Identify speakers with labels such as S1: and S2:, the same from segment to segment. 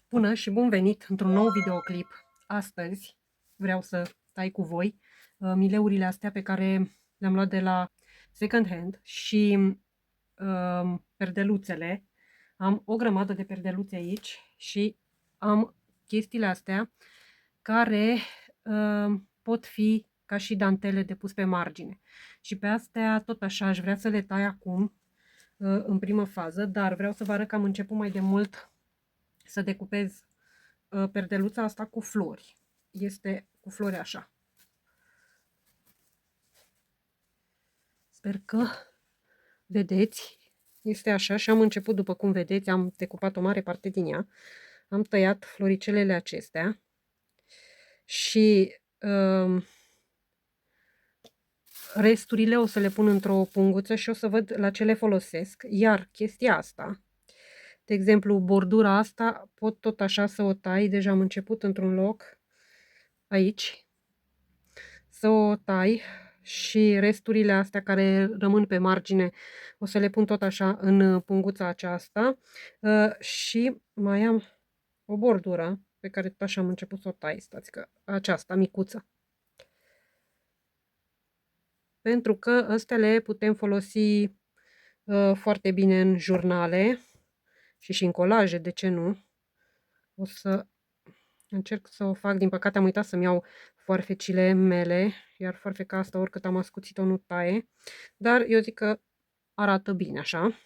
S1: Bună și bun venit într-un nou videoclip. Astăzi vreau să tai cu voi mileurile astea pe care le-am luat de la second hand și perdeluțele. Am o grămadă de perdeluțe aici și am chestiile astea care pot fi ca și dantele de pus pe margine. Și pe astea tot așa aș vrea să le tai acum în primă fază, dar vreau să vă arăt că am început mai de mult să decupez perdeluța asta cu flori. Este cu flori așa. Sper că vedeți. Este așa și am început, după cum vedeți, am decupat o mare parte din ea. Am tăiat floricelele acestea și resturile o să le pun într-o punguță și o să văd la ce le folosesc. Iar chestia asta, de exemplu, bordura asta, pot tot așa să o tai. Deja am început într-un loc aici să o tai și resturile astea care rămân pe margine o să le pun tot așa în punguța aceasta. Și mai am o bordură pe care tot așa am început să o tai. Stați că aceasta micuță. Pentru că astea le putem folosi foarte bine în jurnale și în colaje, de ce nu? O să încerc să o fac. Din păcate am uitat să-mi iau foarfecile mele, iar foarfeca asta, oricât am ascuțit-o, nu taie. Dar eu zic că arată bine așa.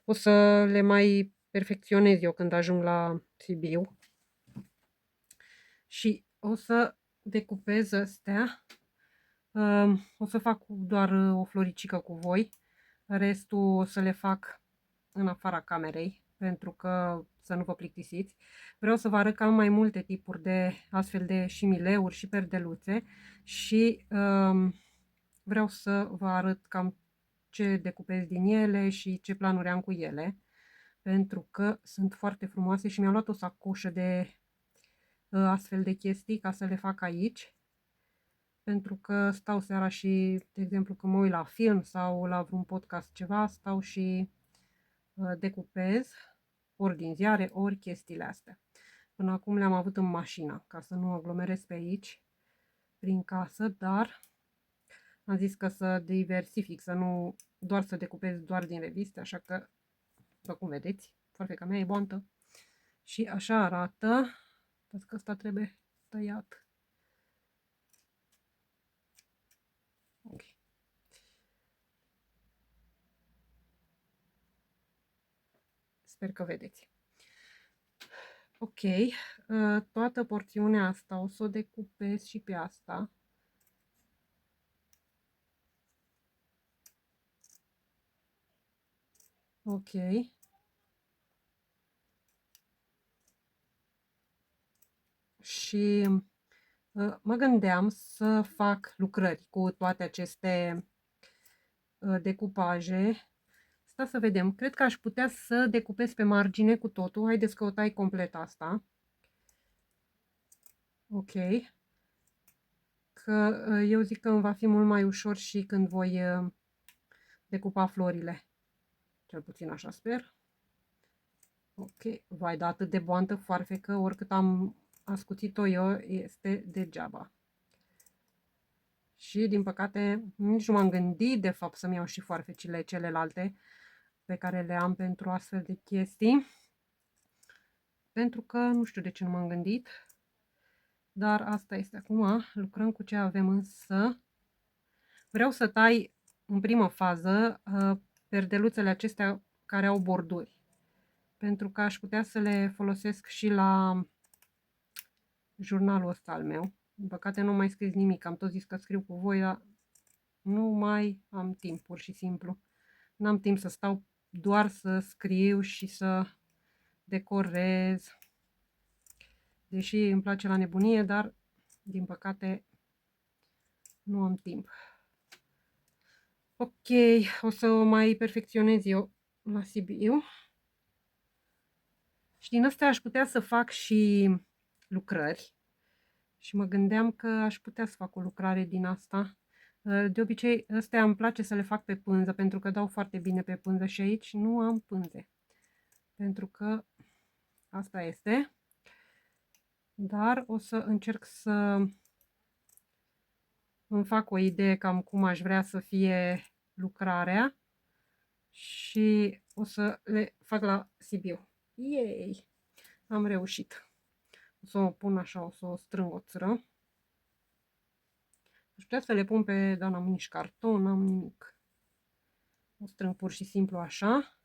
S1: O să le mai perfecționez eu când ajung la Sibiu. Și o să decupez astea. O să fac doar o floricică cu voi. Restul o să le fac în afara camerei, pentru că să nu vă plictisiți. Vreau să vă arăt că am mai multe tipuri de astfel de șimileuri și perdeluțe și vreau să vă arăt cam ce decupez din ele și ce planuri am cu ele, pentru că sunt foarte frumoase și mi-am luat o sacoșă de astfel de chestii ca să le fac aici, pentru că stau seara și, de exemplu, când mă uit la film sau la vreun podcast ceva, stau și decupez ori din ziare, ori chestiile astea. Până acum le-am avut în mașină, ca să nu aglomerez pe aici, prin casă, dar am zis că să diversific, să nu doar să decupez doar din reviste, așa că, după cum vedeți, foarfeca mea e boantă. Și așa arată. Dați că asta trebuie tăiat. Ok. Sper că vedeți. Ok, toată porțiunea asta o să o decupez și pe asta. Ok. Și mă gândeam să fac lucrări cu toate aceste decupaje. Stai să vedem. Cred că aș putea să decupez pe margine cu totul. Haideți că o tai complet asta. Ok. Că eu zic că îmi va fi mult mai ușor și când voi decupa florile. Cel puțin așa sper. Ok. Vai, da, atât de boantă foarfecă, oricât am ascuțit-o eu, este degeaba. Și, din păcate, nici nu m-am gândit, de fapt, să-mi iau și foarfecile celelalte pe care le am pentru astfel de chestii. Pentru că nu știu de ce nu m-am gândit. Dar asta este acum. Lucrăm cu ce avem, însă vreau să tai în primă fază perdeluțele acestea care au borduri. Pentru că aș putea să le folosesc și la jurnalul ăsta al meu. Din păcate nu mai scris nimic. Am tot zis că scriu cu voi, dar nu mai am timp, pur și simplu. N-am timp să stau doar să scriu și să decorez. Deși îmi place la nebunie, dar din păcate nu am timp. Ok, o să o mai perfecționez eu la Sibiu. Și din astea aș putea să fac și lucrări. Și mă gândeam că aș putea să fac o lucrare din asta. De obicei, astea îmi place să le fac pe pânză, pentru că dau foarte bine pe pânză și aici nu am pânze. Pentru că asta este. dar o să încerc să îmi fac o idee cam cum aș vrea să fie lucrarea și o să le fac la Sibiu. Yay! Am reușit. O să o pun așa, o să o strâng o țără. Aș putea să le pun pe, dar n-am nici carton, n-am nimic. O strâng pur și simplu așa.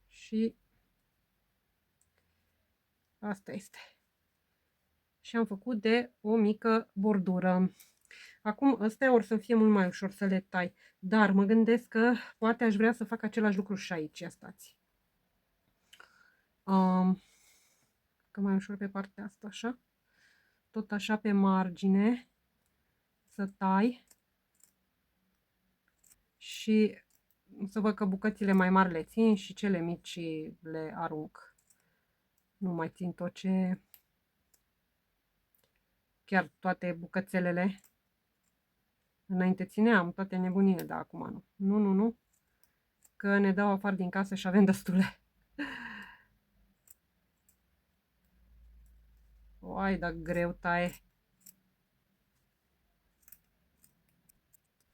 S1: Și asta este. Și am făcut de o mică bordură. Acum astea or să fie mult mai ușor să le tai. Dar mă gândesc că poate aș vrea să fac același lucru și aici. Ia stați. Că mai ușor pe partea asta așa. Tot așa pe margine. Să tai. Și să văd că bucățile mai mari le țin și cele mici le arunc. Nu mai țin tot ce... Chiar toate bucățelele. Înainte țineam toate nebunile, dar acum nu. Nu, nu, nu. Că ne dau afară din casă și avem destule. Oai, dar greu taie.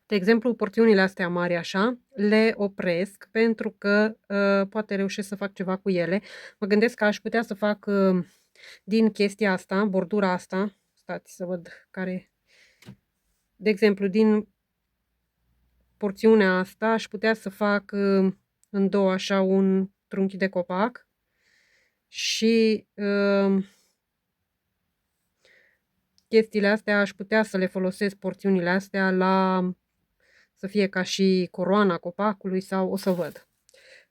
S1: De exemplu, porțiunile astea mari așa, le opresc pentru că poate reușesc să fac ceva cu ele. Mă gândesc că aș putea să fac din chestia asta, bordura asta, stați să văd care, de exemplu, din porțiunea asta aș putea să fac în două așa un trunchi de copac și chestiile astea aș putea să le folosesc, porțiunile astea, să fie ca și coroana copacului sau o să văd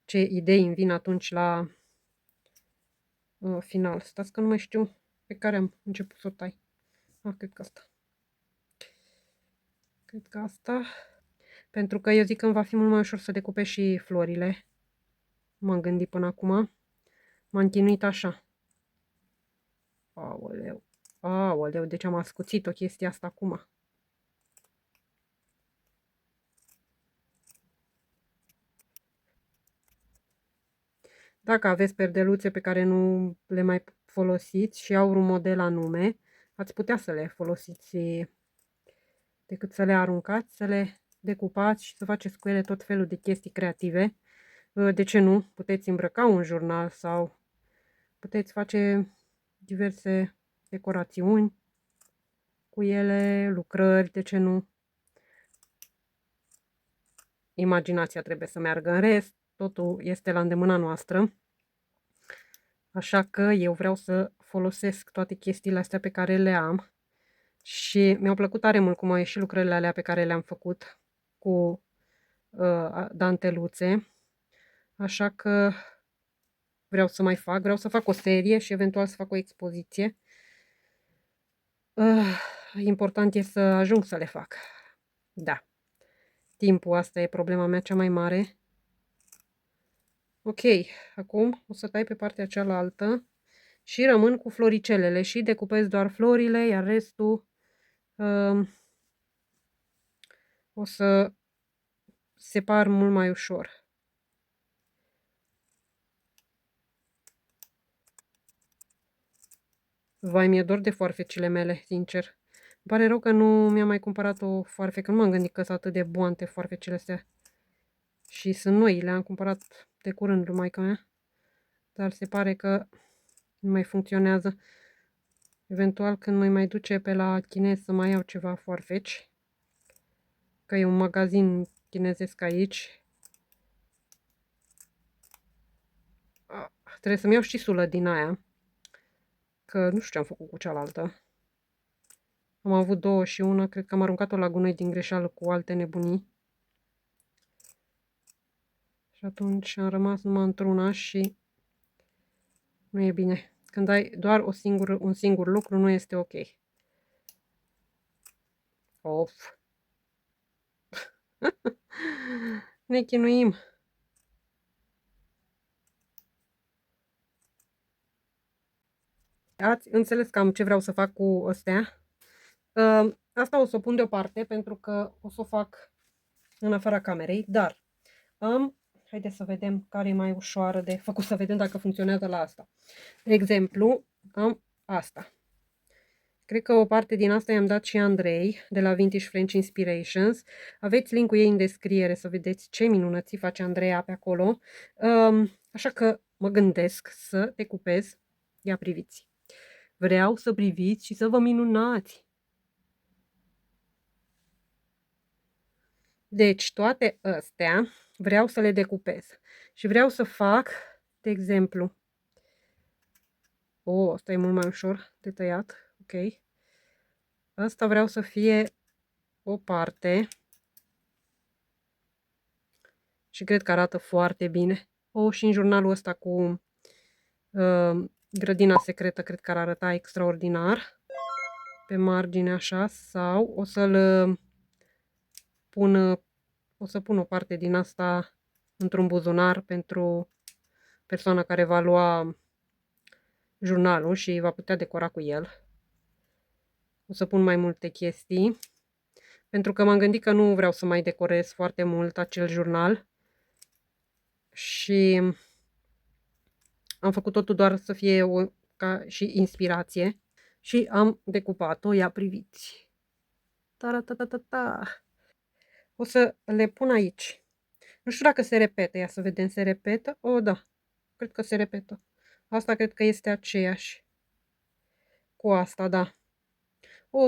S1: ce idei îmi vin atunci la final. Stați că nu mai știu pe care am început să o tai. Cred că asta. Cred că asta. Pentru că eu zic că îmi va fi mult mai ușor să decupez și florile. M-am gândit până acum. M-am chinuit așa. Aoleu. Aoleu, deci am ascuțit o chestie asta acum. Dacă aveți perdeluțe pe care nu le mai folosiți și au un model anume, ați putea să le folosiți decât să le aruncați, să le decupați și să faceți cu ele tot felul de chestii creative. De ce nu? Puteți îmbrăca un jurnal sau puteți face diverse decorațiuni cu ele, lucrări, de ce nu? Imaginația trebuie să meargă în rest, totul este la îndemâna noastră. Așa că eu vreau să folosesc toate chestiile astea pe care le am și mi-au plăcut tare mult cum au ieșit lucrările alea pe care le-am făcut cu danteluțe. Așa că vreau să mai fac, vreau să fac o serie și eventual să fac o expoziție. Important e să ajung să le fac. Da. Timpul, asta e problema mea cea mai mare. Ok, acum o să tai pe partea cealaltă și rămân cu floricelele și decupez doar florile, iar restul o să separ mult mai ușor. Vai, mi-e dor de foarfecile mele, sincer. Îmi pare rău că nu mi-am mai cumpărat o foarfecă. Nu m-am gândit că sunt atât de boante foarfecile astea. Și sunt noi, le-am cumpărat de curând lui maica mea. Dar se pare că nu mai funcționează. Eventual când mă mai duce pe la chinez să mai iau ceva foarfeci. Că e un magazin chinezesc aici. Trebuie să-mi iau și sulă din aia. Că nu știu ce am făcut cu cealaltă. Am avut două și una, cred că am aruncat-o la gunoi din greșeală cu alte nebunii. Și atunci am rămas numai într-una și nu e bine. Când ai doar un singur lucru, nu este ok. Of. Ne chinuim. Ați înțeles cam ce vreau să fac cu astea. Asta o să o pun deoparte pentru că o să o fac în afara camerei, dar haideți să vedem care e mai ușoară de făcut, să vedem dacă funcționează la asta. De exemplu, am asta. Cred că o parte din asta i-am dat și Andrei, de la Vintage French Inspirations. Aveți linkul ei în descriere să vedeți ce minunății face Andreea pe acolo. Așa că mă gândesc să decupez. Ia priviți. Vreau să priviți și să vă minunați. Deci toate astea vreau să le decupez. Și vreau să fac, de exemplu, asta e mult mai ușor de tăiat, ok. Asta vreau să fie o parte și cred că arată foarte bine. Și în jurnalul ăsta cu grădina secretă cred că ar arăta extraordinar pe margine așa, sau o să pun o parte din asta într-un buzunar pentru persoana care va lua jurnalul și va putea decora cu el. O să pun mai multe chestii, pentru că m-am gândit că nu vreau să mai decorez foarte mult acel jurnal și am făcut totul doar să fie ca și inspirație și am decupat-o, ia priviți. Ta-ra-ta-ta-ta-ta. O să le pun aici. Nu știu dacă se repetă, ia să vedem, se repetă? Da, cred că se repetă. Asta cred că este aceeași cu asta, da.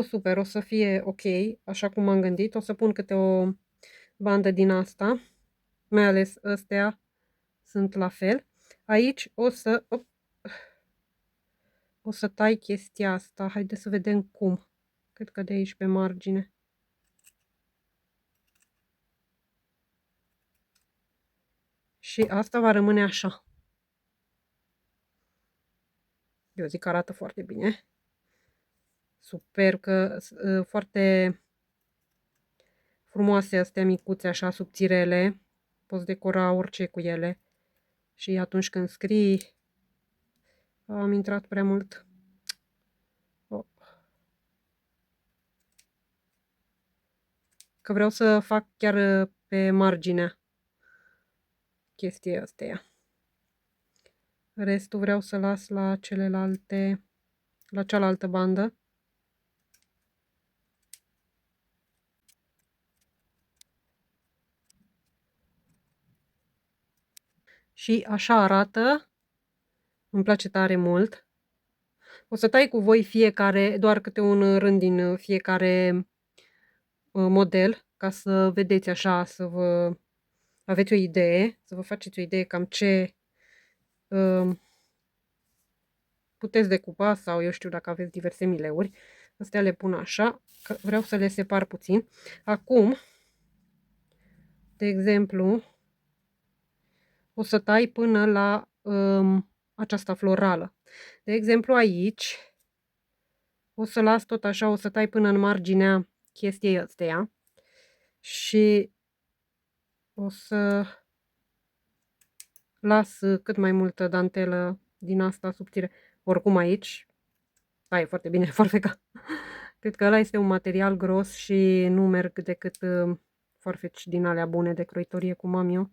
S1: Super, o să fie ok, așa cum am gândit. O să pun câte o bandă din asta, mai ales astea sunt la fel. Aici o să tai chestia asta. Haideți să vedem cum. Cred că de aici pe margine. Și asta va rămâne așa. Eu zic că arată foarte bine. Super, că foarte frumoase astea micuțe, așa subțirele. Poți decora orice cu ele. Și atunci când scrii, am intrat prea mult. Că vreau să fac chiar pe marginea chestia astea. Restul vreau să las la celelalte, la cealaltă bandă. Și așa arată. Îmi place tare mult. O să tai cu voi fiecare, doar câte un rând din fiecare model, ca să vedeți așa, să vă aveți o idee, să vă faceți o idee cam ce puteți decupa sau eu știu dacă aveți diverse mileuri. Astea le pun așa, că vreau să le separ puțin. Acum, de exemplu, o să tai până la aceasta florală. De exemplu, aici o să las tot așa, o să tai până în marginea chestiei astea și o să las cât mai multă dantelă din asta subțire. Oricum aici, e foarte bine foarfeca. Cred că ăla este un material gros și nu merg decât foarfeci din alea bune de croitorie cum am eu.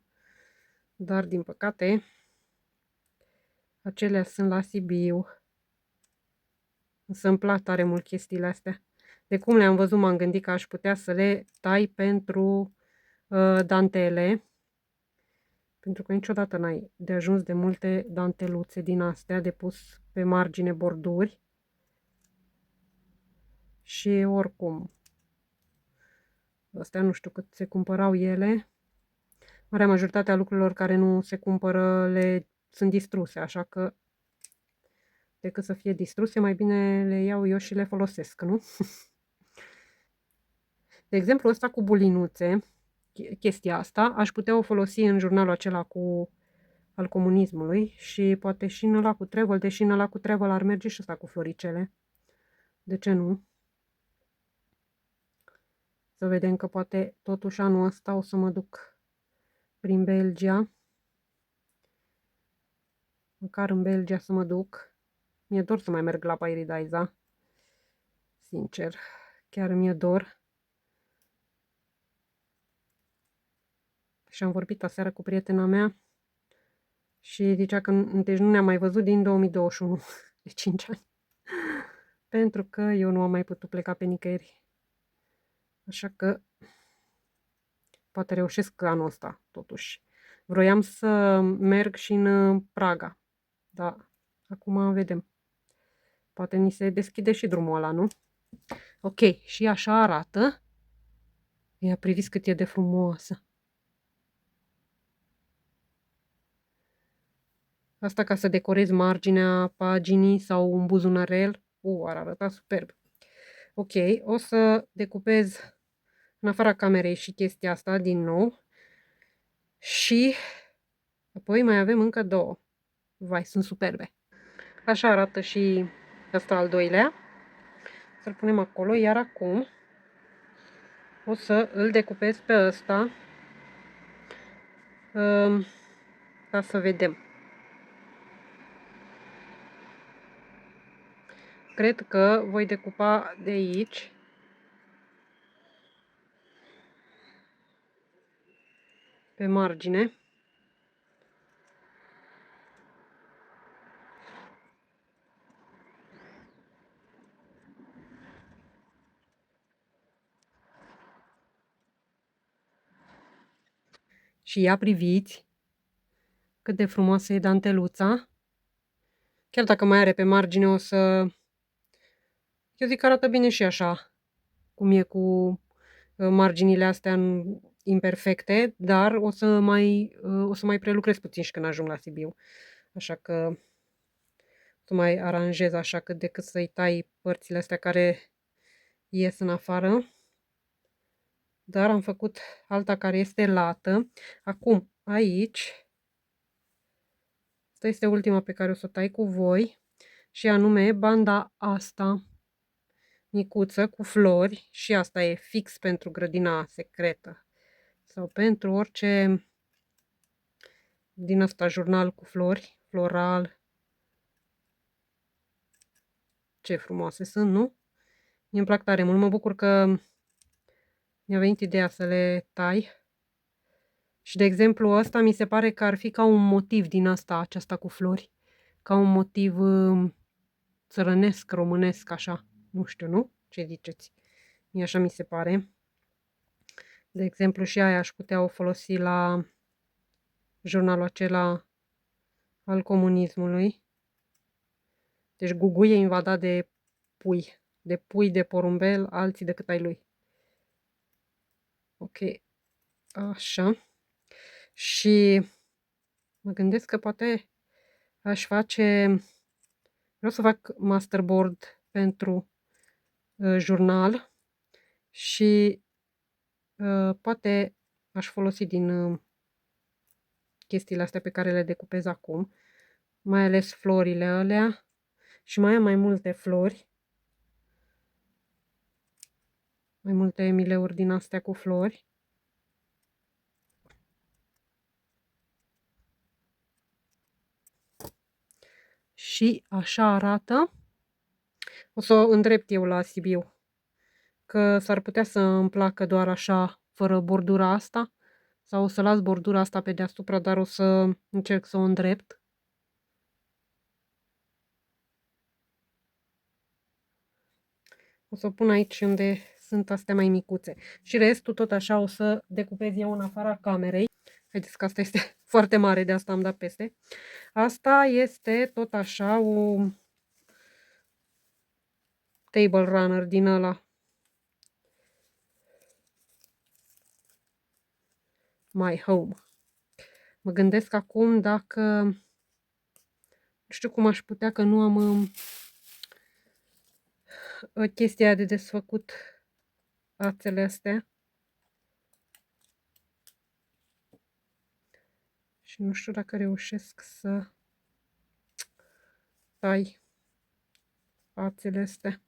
S1: Dar din păcate, acelea sunt la Sibiu. Însă îmi plac tare mult chestiile astea. De cum le-am văzut, m-am gândit că aș putea să le tai pentru dantele. Pentru că niciodată n-ai de ajuns de multe danteluțe din astea de pus pe margine borduri. Și oricum, astea nu știu cât se cumpărau ele. Marea majoritatea lucrurilor care nu se cumpără sunt distruse, așa că decât să fie distruse, mai bine le iau eu și le folosesc, nu? De exemplu, ăsta cu bulinuțe, chestia asta, aș putea o folosi în jurnalul acela al comunismului și poate și în ăla cu travel, deși în ăla cu travel ar merge și ăsta cu floricele. De ce nu? Să vedem că poate totuși anul ăsta o să mă duc prin Belgia. Măcar în Belgia să mă duc. Mi-e dor să mai merg la Paradise. Sincer, chiar mi-e dor. Și am vorbit aseară cu prietena mea și zicea că deci nu ne-am mai văzut din 2021. de 5 ani. Pentru că eu nu am mai putut pleca pe nicăieri. Așa că poate reușesc anul ăsta, totuși. Vroiam să merg și în Praga. Da, acum vedem. Poate ni se deschide și drumul ăla, nu? Ok, și așa arată. Ia priviți cât e de frumoasă. Asta ca să decorezi marginea paginii sau un buzunarel. Ar arăta superb. Ok, o să decupez în afara camerei și chestia asta din nou. Și apoi mai avem încă două. Vai, sunt superbe. Așa arată și ăsta al doilea. Să-l punem acolo, iar acum o să îl decupez pe ăsta ca să vedem. Cred că voi decupa de aici pe margine. Și ia priviți cât de frumoasă e danteluța. Chiar dacă mai are pe margine o să... Eu zic că arată bine și așa, cum e cu marginile astea imperfecte, dar o să mai prelucrez puțin și când ajung la Sibiu. Așa că să mai aranjez așa cât de cât să-i tai părțile astea care ies în afară. Dar am făcut alta care este lată. Acum, aici, asta este ultima pe care o să o tai cu voi, și anume banda asta micuță cu flori, și asta e fix pentru grădina secretă sau pentru orice din asta jurnal cu flori, floral. Ce frumoase sunt, nu? Mie îmi plac tare mult, mă bucur că mi-a venit ideea să le tai. Și de exemplu ăsta mi se pare că ar fi ca un motiv din asta, aceasta cu flori, ca un motiv țărănesc, românesc, așa. Nu știu, nu? Ce ziceți? Mie așa mi se pare. De exemplu, și aia aș putea o folosi la jurnalul acela al comunismului. Deci Gugu e invadat de pui. De pui, de porumbel, alții decât ai lui. Ok. Așa. Și mă gândesc că poate aș face... Vreau să fac masterboard pentru jurnal și poate aș folosi din chestiile astea pe care le decupez acum, mai ales florile alea, și mai am mai multe flori, mai multe emileuri din astea cu flori. Și așa arată. O să o îndrept eu la Sibiu, că s-ar putea să îmi placă doar așa, fără bordura asta, sau o să las bordura asta pe deasupra, dar o să încerc să o îndrept. O să o pun aici unde sunt astea mai micuțe. Și restul tot așa o să decupez eu în afara camerei. Haideți că asta este foarte mare, de asta am dat peste. Asta este tot așa o table runner din ăla. My Home. Mă gândesc acum dacă... Nu știu cum aș putea, că nu am chestia de desfăcut ațele astea. Și nu știu dacă reușesc să tai ațele astea.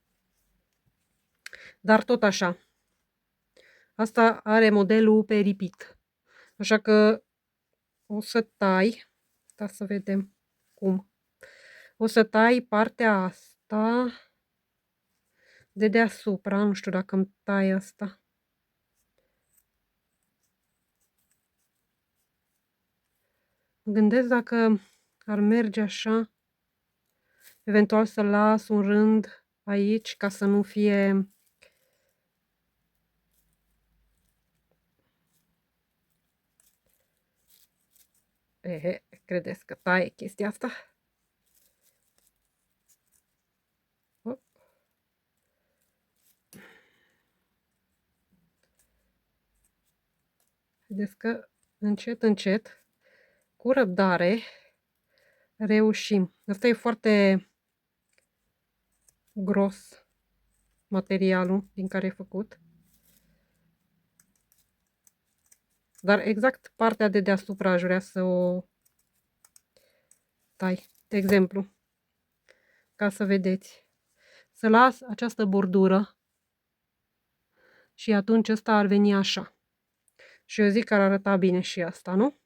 S1: Dar tot așa. Asta are modelul pe repeat. Așa că o să tai. Da, să vedem cum. O să tai partea asta de deasupra. Nu știu dacă îmi tai asta. Mă gândesc dacă ar merge așa. eventual să las un rând aici ca să nu fie credeți că taie chestia asta? Oh. Vedeți că încet, încet, cu răbdare, reușim. Asta e foarte gros materialul din care e făcut. Dar exact partea de deasupra aș vrea să o tai. De exemplu, ca să vedeți. Să las această bordură și atunci ăsta ar veni așa. Și eu zic că ar arăta bine și asta, nu?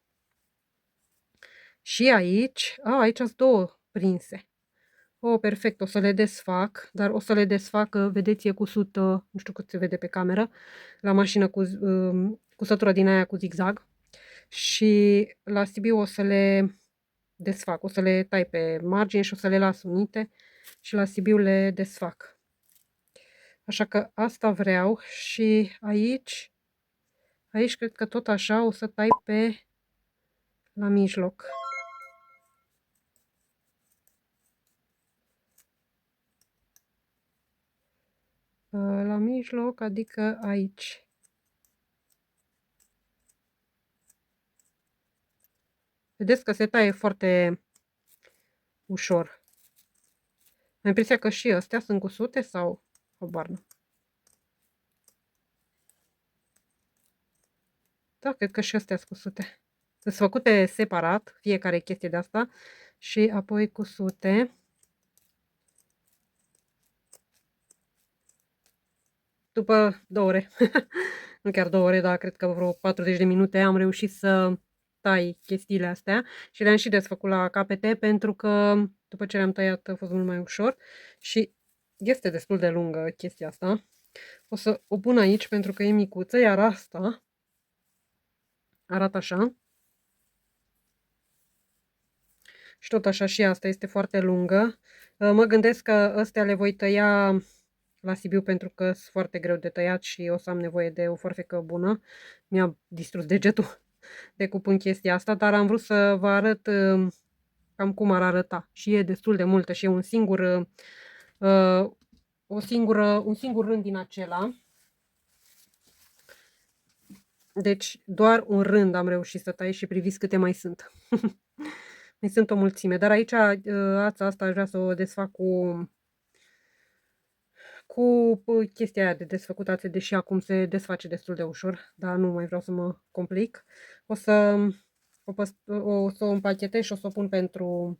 S1: Și aici, aici sunt două prinse. Perfect, o să le desfac, dar o să le desfac, vedeți, e cusută, nu știu cât se vede pe cameră, la mașină cu cusătură din aia cu zigzag. Și la Sibiu o să le desfac, o să le tai pe margine și o să le las unite și la Sibiu le desfac. Așa că asta vreau și aici cred că tot așa o să tai pe la mijloc. La mijloc, adică aici. Vedeți că se taie foarte ușor. Am impresia că și astea sunt cusute sau habar n-am. Da, cred că și astea sunt cusute. Sunt făcute separat, fiecare chestie de asta, și apoi cusute. După 2 ore, nu chiar 2 ore, dar cred că vreo 40 de minute am reușit să tai chestiile astea și le-am și desfăcut la capete pentru că după ce le-am tăiat a fost mult mai ușor și este destul de lungă chestia asta. O să o pun aici pentru că e micuță, iar asta arată așa. Și tot așa și asta este foarte lungă. Mă gândesc că astea le voi tăia la Sibiu pentru că sunt foarte greu de tăiat și o să am nevoie de o forfecă bună. Mi-a distrus degetul decupând chestia asta, dar am vrut să vă arăt cam cum ar arăta. Și e destul de multă și e un singur rând din acela. Deci doar un rând am reușit să tai și priviți câte mai sunt. Mai sunt o mulțime, dar aici ața asta aș vrea să o desfac cu chestia aia de desfăcut ațe, deși acum se desface destul de ușor, dar nu mai vreau să mă complic. O să o împachetez și o să o pun pentru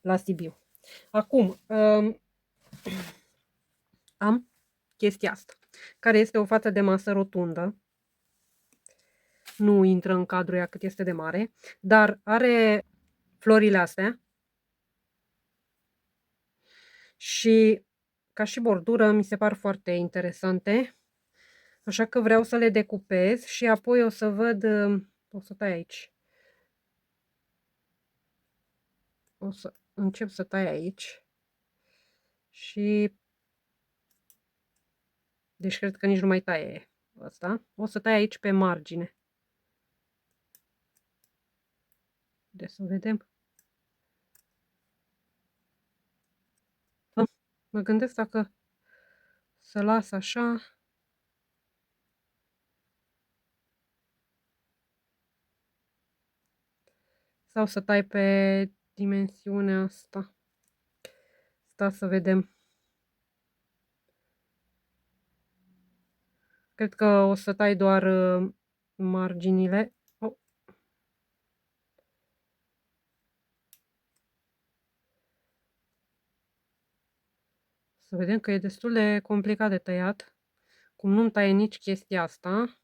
S1: la Sibiu. Acum am chestia asta, care este o față de masă rotundă. Nu intră în cadrul ea cât este de mare, dar are florile astea și ca și bordură mi se par foarte interesante. Așa că vreau să le decupez și apoi o să văd, o să tai aici. O să încep să tai aici. Și deci cred că nici nu mai taie asta. O să tai aici pe margine. Deci să vedem. Mă gândesc dacă să las așa. Sau să tai pe dimensiunea asta. Sta să vedem. Cred că o să tai doar marginile. Să vedem că e destul de complicat de tăiat. Cum nu-mi taie nici chestia asta,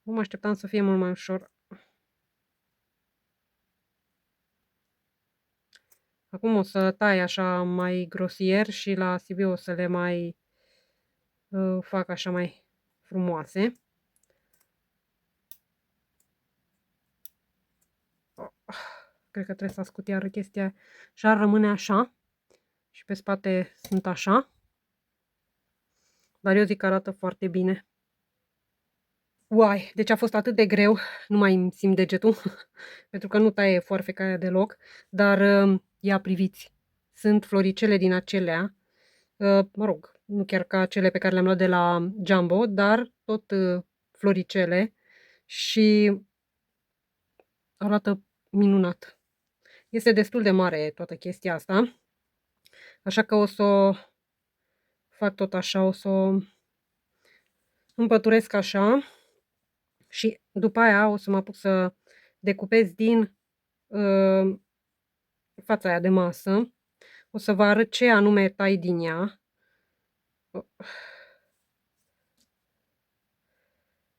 S1: mă așteptam să fie mult mai ușor. Acum o să tai așa mai grosier și la Sibiu o să le mai fac așa mai frumoase. cred că trebuie să ascut iară chestia și ar rămâne așa. Și pe spate sunt așa. Dar eu zic că arată foarte bine. Uai, deci a fost atât de greu, nu mai îmi simt degetul, pentru că nu taie foarfeca aia deloc, dar ia priviți, sunt floricele din acelea, mă rog, nu chiar ca cele pe care le-am luat de la Jumbo, dar tot floricele și arată minunat. Este destul de mare toată chestia asta, așa că o să o fac tot așa, o să o împăturesc așa și după aia o să mă apuc să decupez din fața aia de masă. O să vă arăt ce anume tai din ea.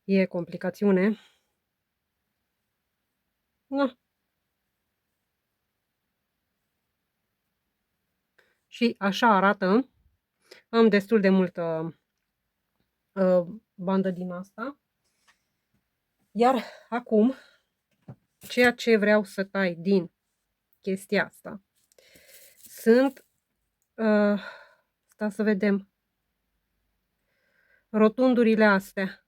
S1: E complicațiune. No. Și așa arată. Am destul de multă bandă din asta. Iar acum, ceea ce vreau să tai din chestia asta sunt, stai să vedem, rotundurile astea.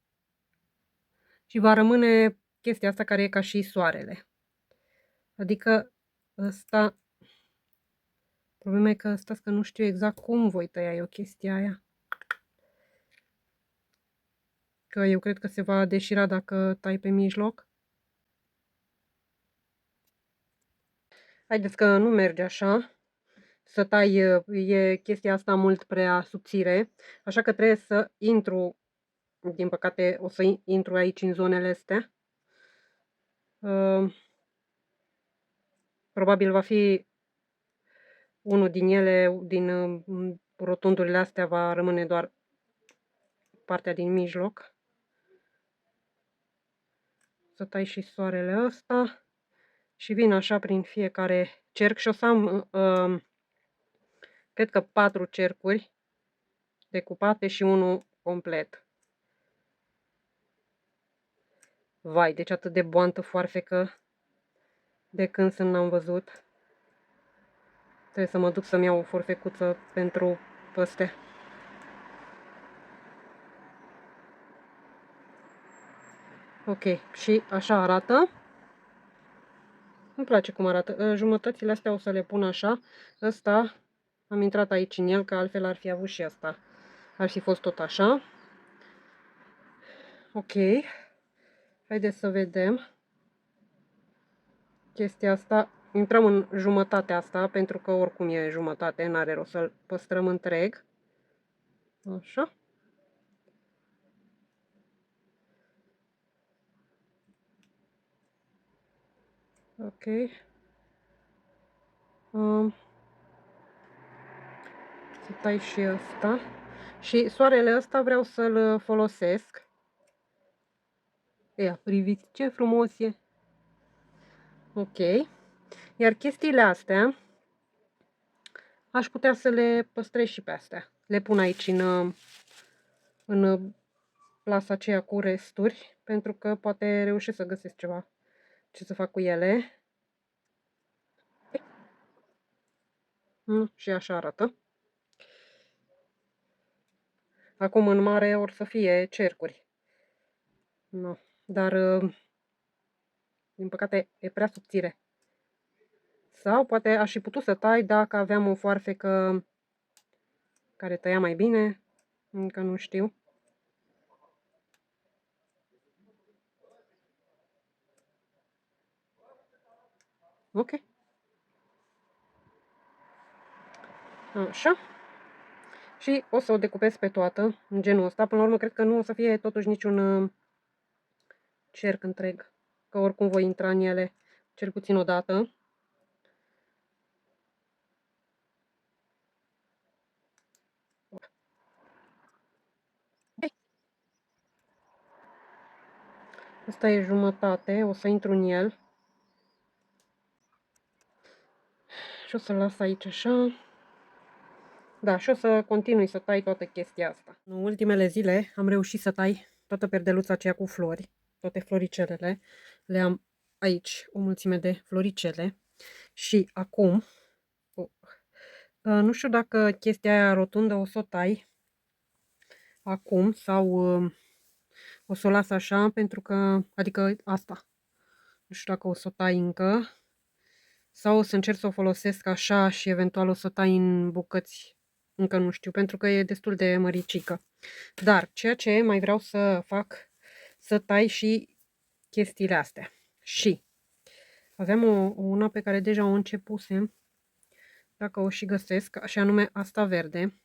S1: Și va rămâne chestia asta care e ca și soarele. Adică ăsta, problema e că stați că nu știu exact cum voi tăia eu chestia aia. Că eu cred că se va deșira dacă tai pe mijloc. Haideți că nu merge așa. Să tai, e chestia asta mult prea subțire. Așa că trebuie să intru, din păcate o să intru aici în zonele astea. Probabil va fi unul din ele, din rotundurile astea va rămâne doar partea din mijloc. Să tai și soarele ăsta. Și vin așa prin fiecare cerc și o să am, cred că 4 cercuri decupate și unul complet. Vai, deci atât de boantă foarfecă de când să n-am văzut. Trebuie să mă duc să-mi iau o forfecuță pentru astea. Ok, și așa arată. Îmi place cum arată. Jumătățile astea o să le pun așa. Ăsta am intrat aici în el, că altfel ar fi avut și asta. Ar fi fost tot așa. Ok. Haideți să vedem. Chestia asta. Intrăm în jumătatea asta, pentru că oricum e jumătate, n-are rost să-l păstrăm întreg. Așa. Ok. Să tai și ăsta. Și soarele ăsta vreau să-l folosesc. Ia, priviți ce frumos e. Ok. Iar chestiile astea aș putea să le păstrez și pe astea. Le pun aici în plasa aceea cu resturi, pentru că poate reușesc să găsesc ceva ce să fac cu ele. Și așa arată. Acum în mare or să fie cercuri. No. Dar din păcate e prea subțire. Sau poate aș fi putut să tai dacă aveam o foarfecă care tăia mai bine. Încă nu știu. Ok. Așa. Și o să o decupez pe toată, în genul ăsta. Până la urmă, cred că nu o să fie totuși niciun cerc întreg. Că oricum voi intra în ele cel puțin o dată. Asta e jumătate, o să intru în el. Și o să las aici așa. Da, și o să continui să tai toată chestia asta. În ultimele zile am reușit să tai toată perdeluța aceea cu flori, toate floricelele. Le am aici o mulțime de floricele. Și acum, nu știu dacă chestia aia rotundă o să o tai acum sau o să o las așa, pentru că, adică asta, nu știu dacă o să o tai încă sau o să încerc să o folosesc așa și eventual o să o tai în bucăți, încă nu știu, pentru că e destul de măricică. Dar ceea ce mai vreau să fac, să tai și chestiile astea. Și aveam una pe care deja o începusem, dacă o și găsesc, și anume asta verde.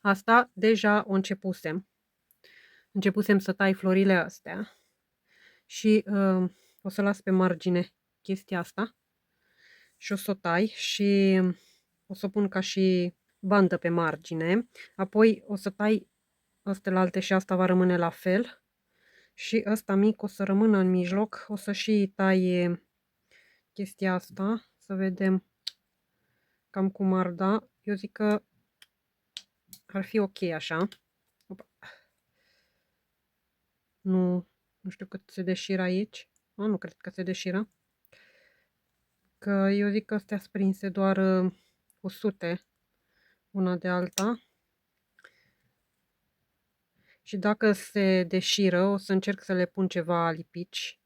S1: Asta deja o începusem. Începusem să tai florile astea și o să las pe margine chestia asta și o să o tai și o să o pun ca și bandă pe margine. Apoi o să tai astea alte și asta va rămâne la fel. Și ăsta mic o să rămână în mijloc. O să și tai chestia asta. Să vedem cam cum ar da. Eu zic că ar fi ok așa. Opa. Nu știu cât se deșiră aici. Nu cred că se deșiră. Că eu zic că astea sunt prinse doar 100 una de alta. Și dacă se deșiră, o să încerc să le pun ceva lipici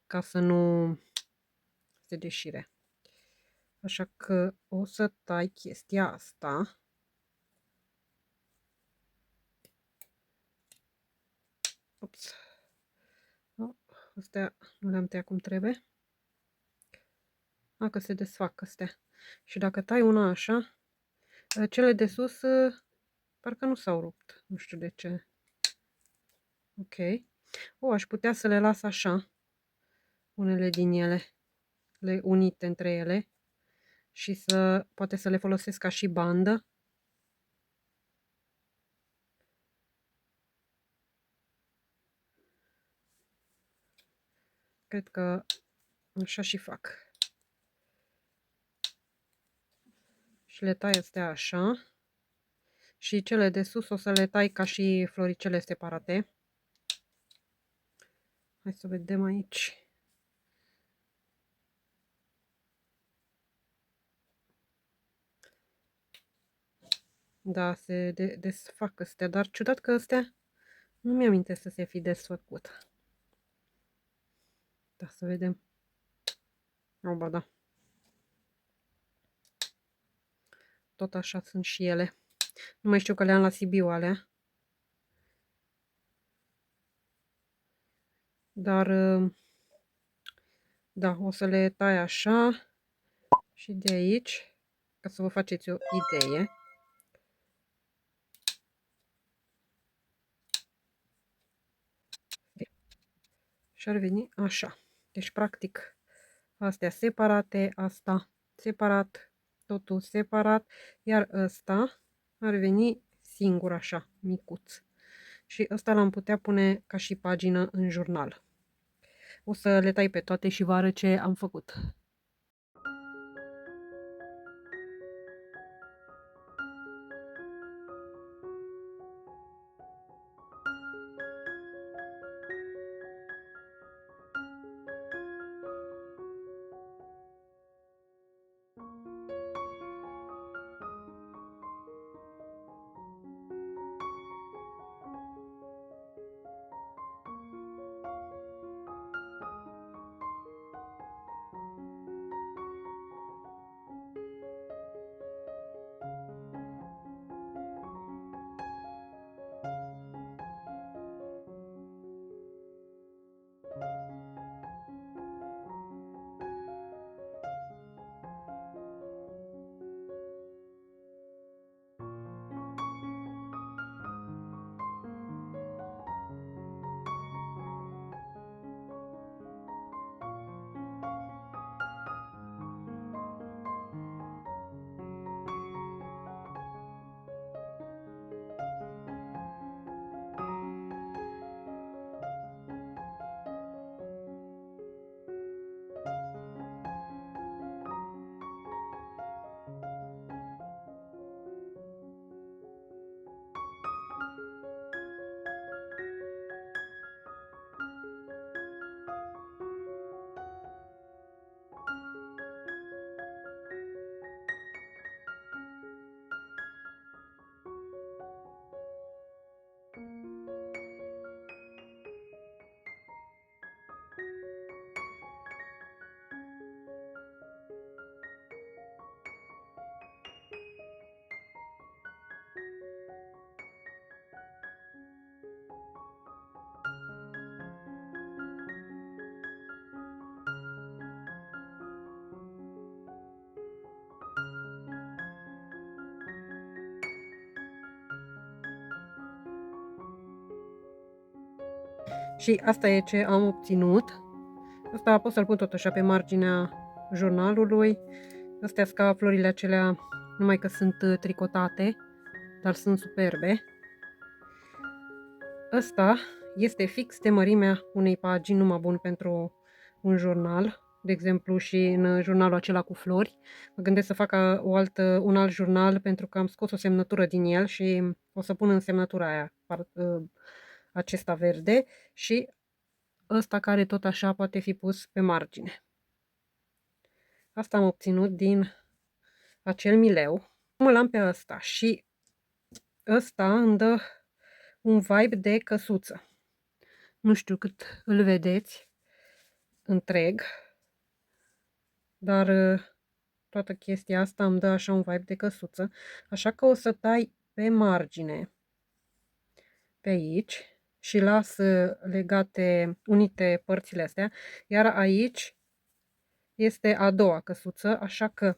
S1: ca să nu se deșire. Așa că o să tai chestia asta. Ups. Astea nu le-am tăiat cum trebuie. Că se desfac astea. Și dacă tai una așa, cele de sus parcă nu s-au rupt. Nu știu de ce. Ok. Aș putea să le las așa. Unele din ele. Le unite între ele. Și poate să le folosesc ca și bandă. Cred că așa și fac. Și le tai astea așa. Și cele de sus o să le tai ca și floricele separate. Hai să vedem aici. Da, se desfac astea, dar ciudat că astea nu mi-amintesc să se fi desfăcut. Da, să vedem. Ba da. Tot așa sunt și ele. Nu mai știu că le-am la Sibiu alea. Dar, da, o să le tai așa și de aici, ca să vă faceți o idee. Și ar veni așa. Deci, practic, astea separate, asta separat, totul separat, iar ăsta ar veni singur așa, micuț. Și ăsta l-am putea pune ca și pagină în jurnal. O să le tai pe toate și vă arăt ce am făcut. Și asta e ce am obținut. Asta pot să-l pun tot așa pe marginea jurnalului. Astea sunt ca florile acelea, numai că sunt tricotate, dar sunt superbe. Ăsta este fix de mărimea unei pagini, numai bun pentru un jurnal. De exemplu, și în jurnalul acela cu flori. Mă gândesc să fac un alt jurnal pentru că am scos o semnătură din el și o să pun în semnătura aia acesta verde și ăsta care tot așa poate fi pus pe margine. Asta am obținut din acel mileu. Mă l-am pe ăsta și ăsta îmi dă un vibe de căsuță. Nu știu cât îl vedeți întreg, dar toată chestia asta îmi dă așa un vibe de căsuță. Așa că o să tai pe margine, pe aici, și las legate, unite părțile astea, iar aici este a doua căsuță, așa că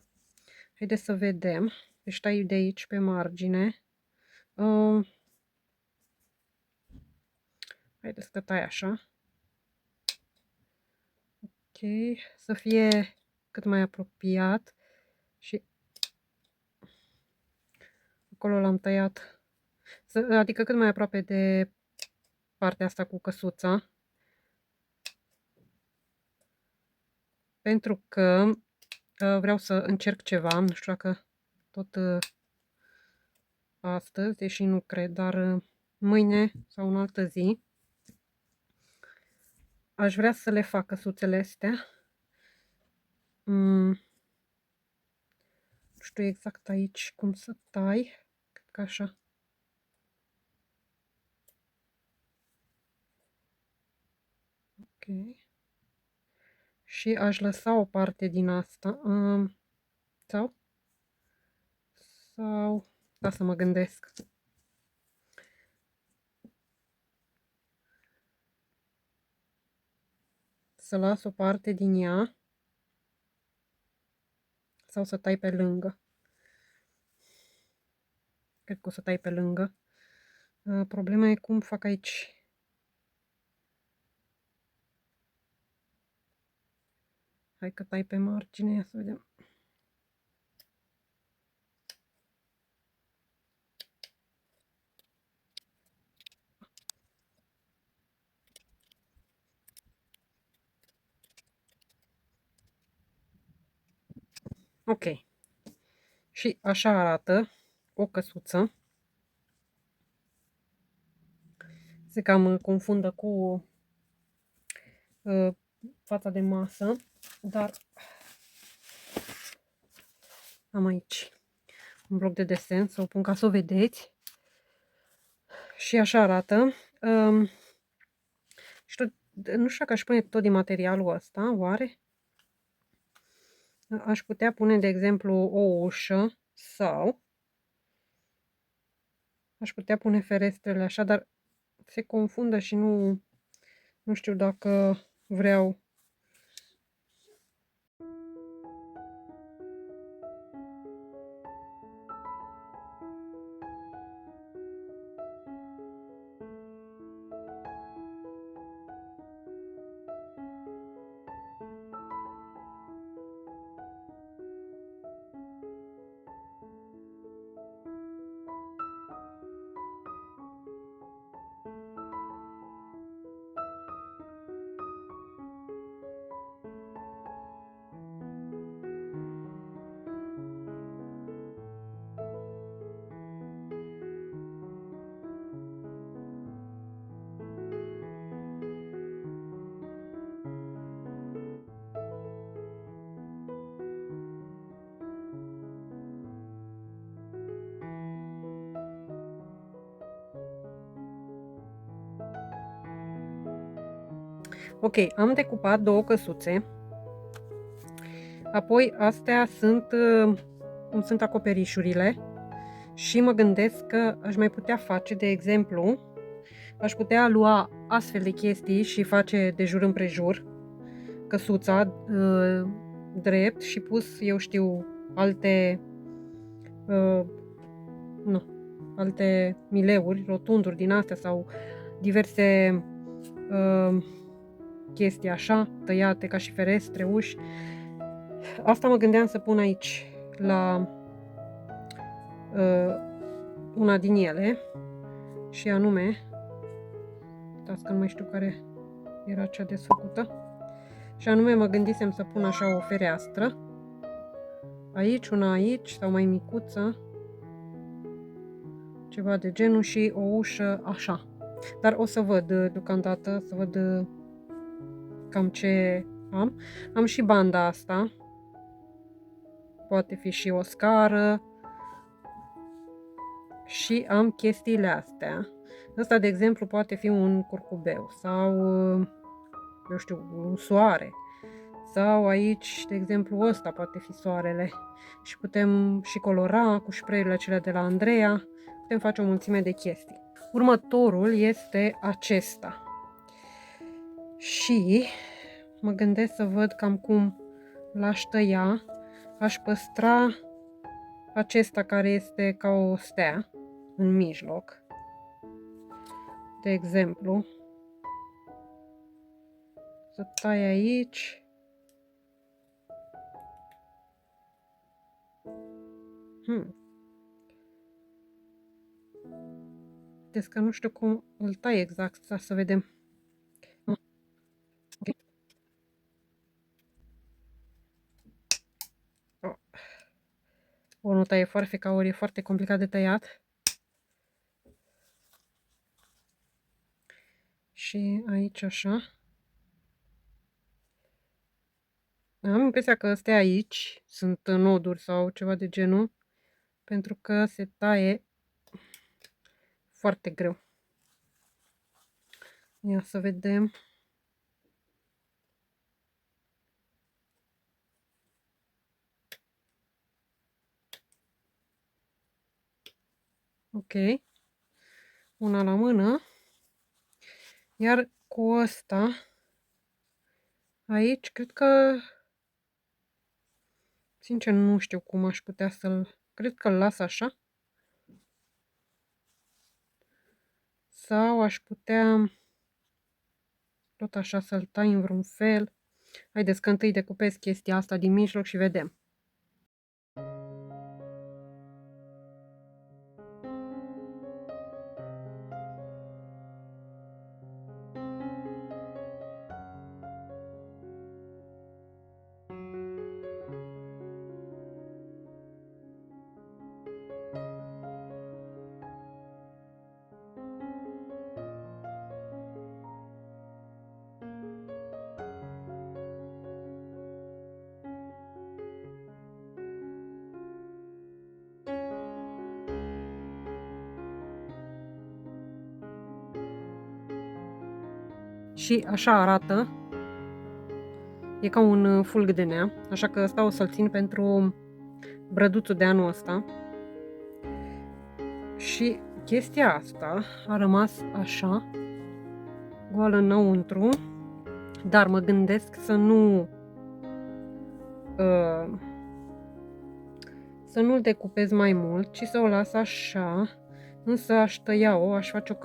S1: haideți să vedem. Deci tai de aici pe margine. Haideți să tai așa. Ok, să fie cât mai apropiat și acolo l-am tăiat, adică cât mai aproape de partea asta cu căsuța, pentru că vreau să încerc ceva, nu știu dacă tot astăzi, deși nu cred, dar mâine sau în altă zi aș vrea să le fac căsuțele astea. Nu știu exact aici cum să tai, cred că așa. Ok. Și aș lăsa o parte din asta. Sau da, să mă gândesc. Să las o parte din ea sau să tai pe lângă. Cred că o să tai pe lângă. Problema e cum fac aici. Hai că tai pe margine, ia să vedem. Ok. Și așa arată o căsuță. Se cam confundă cu fața de masă, dar am aici un bloc de desen, să o pun ca să o vedeți. Și așa arată. Nu știu dacă aș pune tot din materialul ăsta, oare? Aș putea pune, de exemplu, o ușă sau aș putea pune ferestrele așa, dar se confundă și nu știu dacă vreau. Ok, am decupat două căsuțe. Apoi astea sunt acoperișurile și mă gândesc că aș mai putea face, de exemplu, aș putea lua astfel de chestii și face de jur împrejur căsuța drept și pus, eu știu, alte mileuri, rotunduri din astea sau diverse chestii așa, tăiate ca și ferestre, uși. Asta mă gândeam să pun aici, la una din ele, și anume, uitați că nu mai știu care era cea desfăcută, și anume mă gândisem să pun așa o fereastră, aici, una aici, sau mai micuță, ceva de genul, și o ușă așa. Dar o să văd deocamdată, să văd cam ce am. Am și banda asta, poate fi și o scară, și am chestiile astea. Ăsta, de exemplu, poate fi un curcubeu sau, eu știu, un soare. Sau aici, de exemplu, ăsta poate fi soarele. Și putem și colora cu spray-urile acelea de la Andreea. Putem face o mulțime de chestii. Următorul este acesta. Și mă gândesc să văd cam cum l-aș tăia. Aș păstra acesta care este ca o stea în mijloc. De exemplu, să tai aici. Deci că nu știu cum îl tai exact, să vedem. Okay. Ori nu taie foarfeca, ori e foarte complicat de tăiat. Și aici așa. Am impresia că astea aici sunt noduri sau ceva de genul, pentru că se taie foarte greu. Ia să vedem. Ok. Una la mână. Iar cu ăsta aici, cred că, sincer, nu știu cum aș putea să-l... Cred că-l las așa. Sau aș putea tot așa să-l tai în vreun fel. Haideți că întâi decupez chestia asta din mijloc și vedem. Și așa arată. E ca un fulg de nea, așa că ăsta o să-l țin pentru brăduțul de anul ăsta. Și chestia asta a rămas așa, goală înăuntru, dar mă gândesc să nu-l decupez mai mult, ci să o las așa, însă aș tăia-o, aș face-o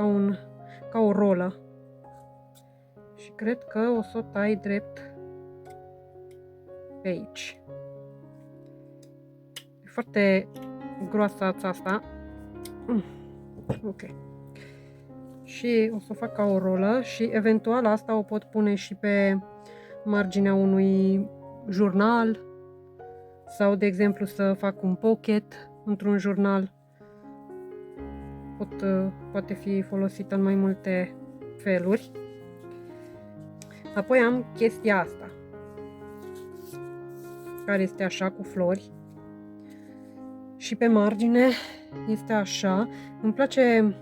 S1: ca o rolă. Și cred că o să o tai drept pe aici. E foarte groasă ața asta. Ok. Și o să o fac ca o rolă și eventual asta o pot pune și pe marginea unui jurnal sau, de exemplu, să fac un pocket într-un jurnal. Poate fi folosită în mai multe feluri. Apoi am chestia asta, care este așa cu flori. Și pe margine este așa. Îmi place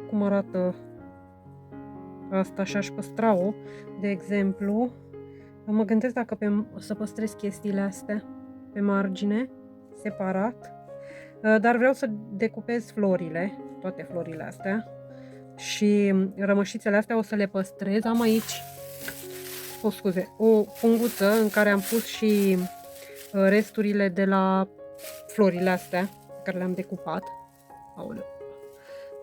S1: cum arată asta și aș păstra-o. De exemplu, mă gândesc dacă să păstrez chestiile astea pe margine, separat. Dar vreau să decupez florile, toate florile astea. Și rămășițele astea o să le păstrez. Am aici, o punguță în care am pus și resturile de la florile astea pe care le-am decupat. Aoleu.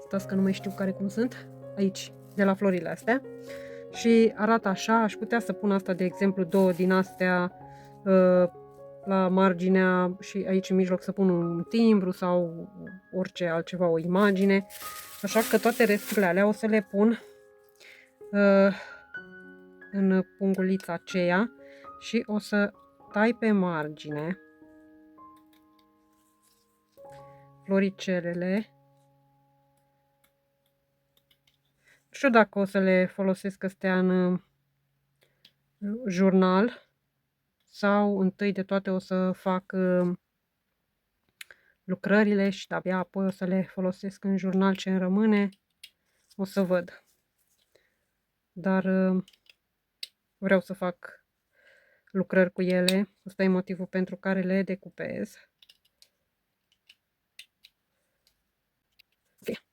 S1: Stați că nu mai știu care cum sunt. Aici, de la florile astea. Și arată așa, aș putea să pun asta, de exemplu, 2 din astea la marginea și aici în mijloc să pun un timbru sau orice altceva, o imagine. Așa că toate resturile alea o să le pun în pungulița aceea și o să tai pe margine floricelele. Nu știu dacă o să le folosesc astea în jurnal sau întâi de toate o să fac lucrările și abia apoi o să le folosesc în jurnal ce îmi rămâne. O să văd. Dar vreau să fac lucrări cu ele. Ăsta e motivul pentru care le decupez. Okay.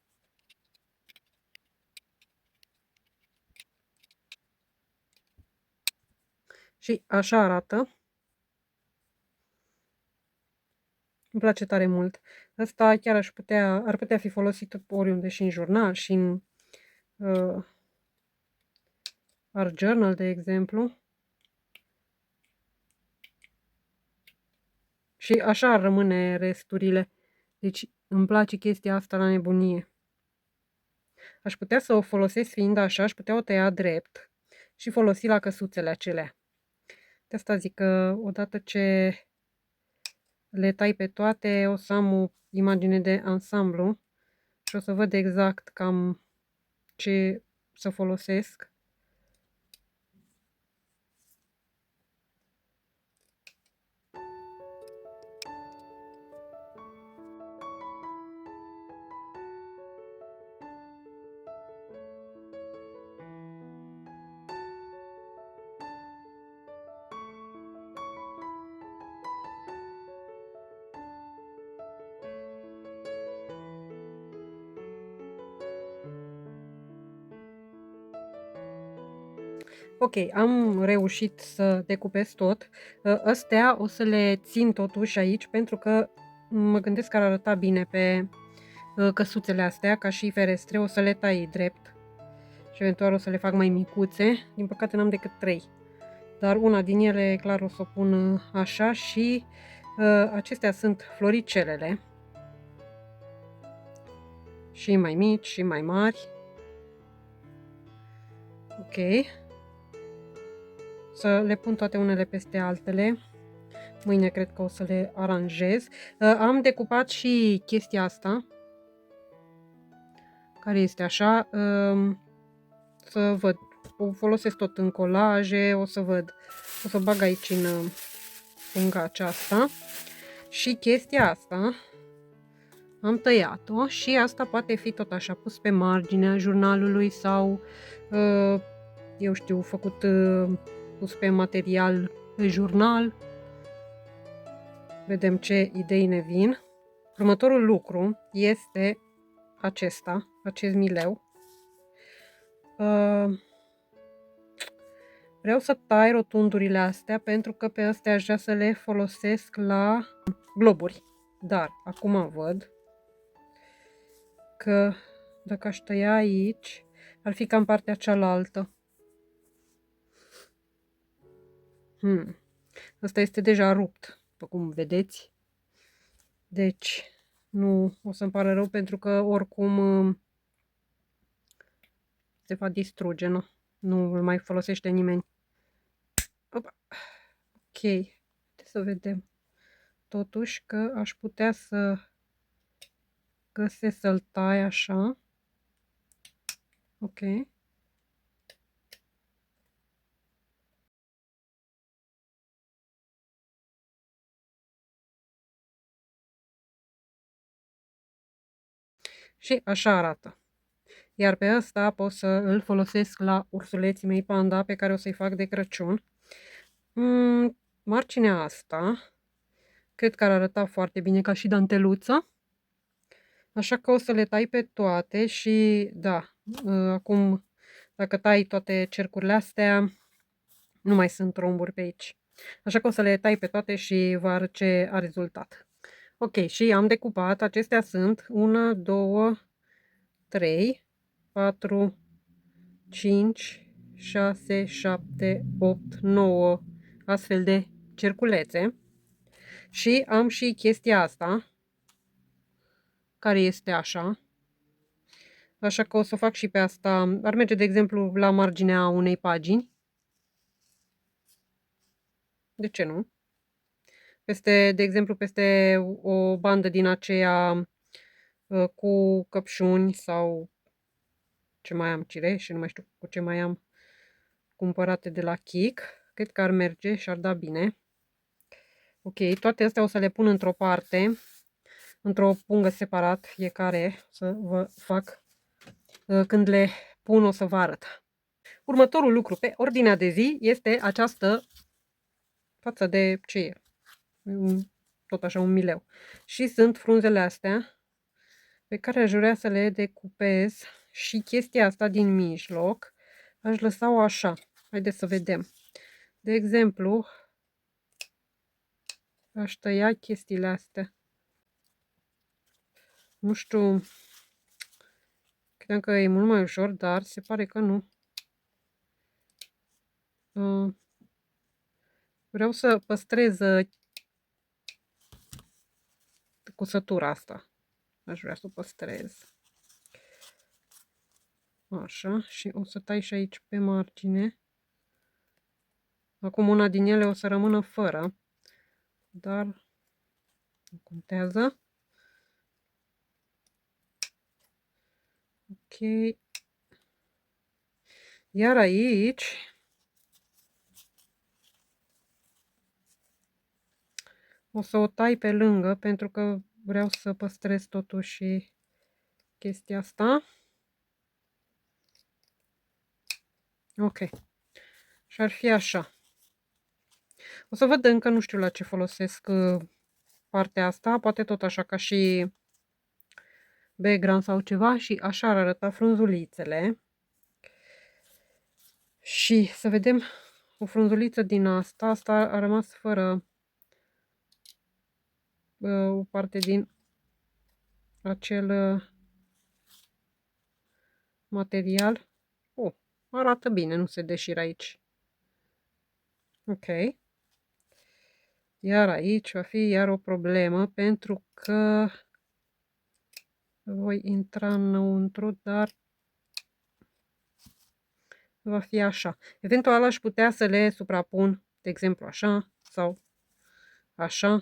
S1: Și așa arată. Îmi place tare mult. Asta chiar ar putea fi folosit oriunde, și în jurnal, și în art journal, de exemplu. Și așa ar rămâne resturile. Deci îmi place chestia asta la nebunie. Aș putea să o folosesc fiind așa, aș putea o tăia drept și folosi la căsuțele acelea. De asta zic că odată ce le tai pe toate, o să am o imagine de ansamblu și o să văd exact cam ce să folosesc. Ok, am reușit să decupez tot. Astea o să le țin totuși aici pentru că mă gândesc că ar arăta bine pe căsuțele astea, ca și ferestre. O să le tai drept și eventual o să le fac mai micuțe. Din păcate n-am decât 3. Dar una din ele clar o să o pun așa și acestea sunt floricelele. Și mai mici și mai mari. Ok. Să le pun toate unele peste altele. Mâine cred că o să le aranjez. Am decupat și chestia asta, care este așa. Să văd. O folosesc tot în colaje. O să văd. O să bag aici în punga aceasta. Și chestia asta am tăiat-o și asta poate fi tot așa pus pe marginea jurnalului sau eu știu, făcut pus pe material de jurnal. Vedem ce idei ne vin. Următorul lucru este acesta, acest mileu. Vreau să tai rotundurile astea pentru că pe astea aș vrea să le folosesc la globuri. Dar acum văd că dacă aș tăia aici, ar fi ca în partea cealaltă. Asta este deja rupt, după cum vedeți. Deci, nu o să-mi pară rău pentru că oricum se va distruge, nu? Nu îl mai folosește nimeni. Opa. Ok, haideți să vedem. Totuși că aș putea să găsesc să-l tai așa. Ok. Și așa arată. Iar pe ăsta pot să îl folosesc la ursuleții mei panda pe care o să-i fac de Crăciun. Marginea asta cred că ar arăta foarte bine ca și danteluță. Așa că o să le tai pe toate și da, acum dacă tai toate cercurile astea, nu mai sunt romburi pe aici. Așa că o să le tai pe toate și vă arăt ce a rezultat. Ok, și am decupat, acestea sunt 1, 2, 3, 4, 5, 6, 7, 8, 9 astfel de cerculețe. Și am și chestia asta, care este așa. Așa că o să fac și pe asta. Ar merge, de exemplu, la marginea unei pagini. De ce nu? Peste, de exemplu, peste o bandă din aceea cu căpșuni sau ce mai am, cireșe, nu mai știu cu ce mai am cumpărate de la Kik. Cred că ar merge și ar da bine. Ok, toate astea o să le pun într-o parte, într-o pungă separat, fiecare, să vă fac. Când le pun o să vă arăt. Următorul lucru pe ordinea de zi este această față de ce e? Tot așa un mileu. Și sunt frunzele astea pe care aș vrea să le decupez și chestia asta din mijloc aș lăsa-o așa. Haideți să vedem. De exemplu, aș tăia chestiile astea. Nu știu, credeam că e mult mai ușor, dar se pare că nu. Vreau să păstrez cusătura asta. Aș vrea să o păstrez. Așa, și o să tai și aici pe margine. Acum una din ele o să rămână fără, dar nu contează. Ok. Iar aici o să o tai pe lângă pentru că vreau să păstrez totuși chestia asta. Ok. Și ar fi așa. O să văd, încă nu știu la ce folosesc partea asta, poate tot așa ca și background sau ceva, și așa ar arăta frunzulițele. Și să vedem o frunzuliță din asta. Asta a rămas fără o parte din acel material. Arată bine, nu se deșiră aici. Ok. Iar aici va fi iar o problemă pentru că voi intra înăuntru, dar va fi așa. Eventual aș putea să le suprapun, de exemplu așa sau așa.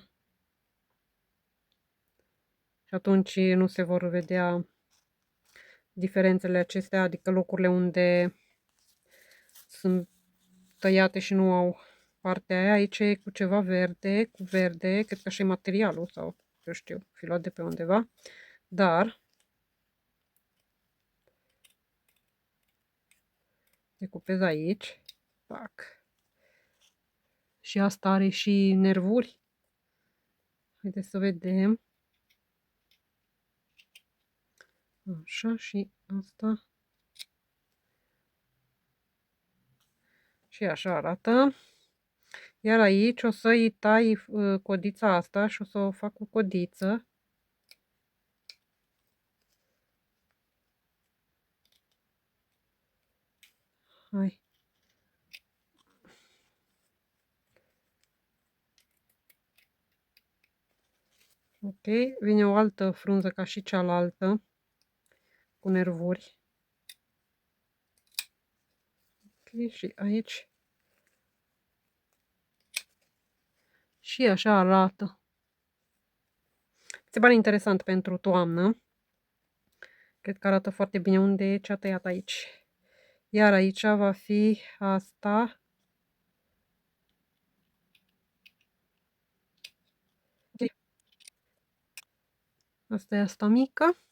S1: Și atunci nu se vor vedea diferențele acestea, adică locurile unde sunt tăiate și nu au partea aia. Aici e cu ceva verde, cu verde, cred că așa e materialul sau eu știu, fi luat de pe undeva. Dar decupez aici. Tac. Și asta are și nervuri. Haideți să vedem. Așa, și asta. Și așa arată. Iar aici o să-i tai codița asta și o să o fac cu codiță. Hai. Ok, vine o altă frunză ca și cealaltă, cu nervuri. Ok, și aici. Și așa arată. Se pare interesant pentru toamnă. Cred că arată foarte bine. Unde e ce-a tăiat aici. Iar aici va fi asta. Okay. Asta e asta mică.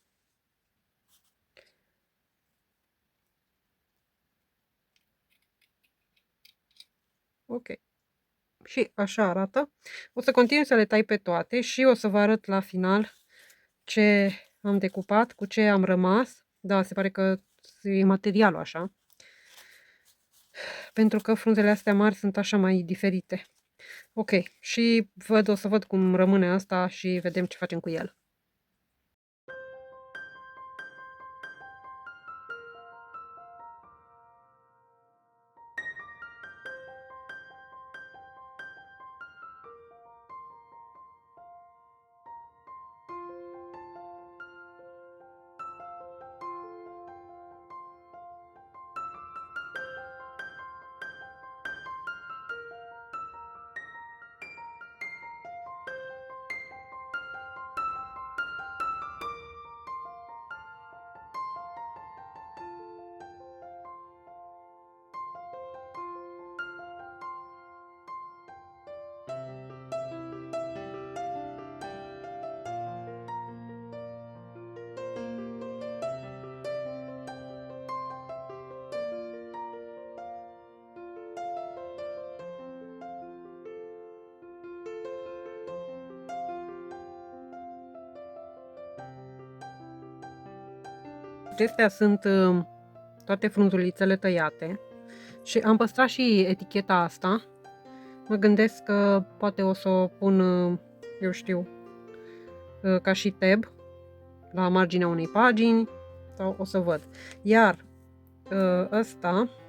S1: Ok. Și așa arată. O să continui să le tai pe toate și o să vă arăt la final ce am decupat, cu ce am rămas. Da, se pare că e materialul așa. Pentru că frunzele astea mari sunt așa mai diferite. Ok, și o să văd cum rămâne asta și vedem ce facem cu el. Acestea sunt toate frunzulițele tăiate și am păstrat și eticheta asta. Mă gândesc că poate o să o pun, eu știu, ca și tab la marginea unei pagini sau o să văd. Iar ăsta